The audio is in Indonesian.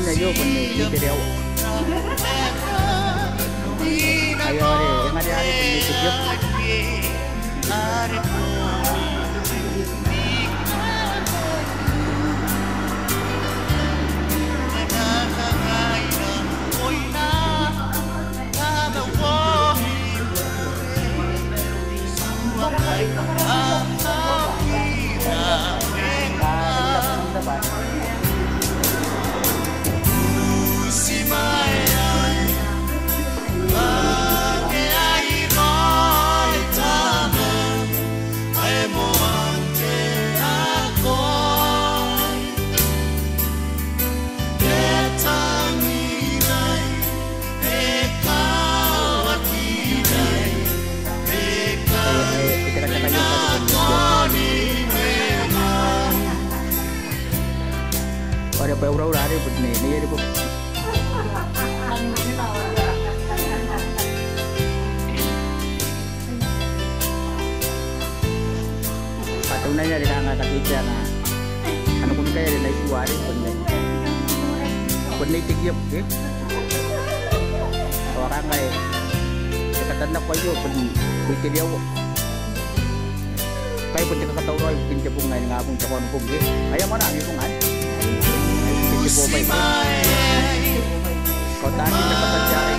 na yo kun ni video. Ayo yang hari-hari kun ni video. Ada beberapa hari begini ini jadi patunanya di tangga kita na ano kung kaya rin ay suwari benih tigyop orang ay katanda ko yo benih kayo pun tidak ketahui roy pinjam bunga yang ngabung cakon punggi ayam mana angin pungan kota ini dapat saja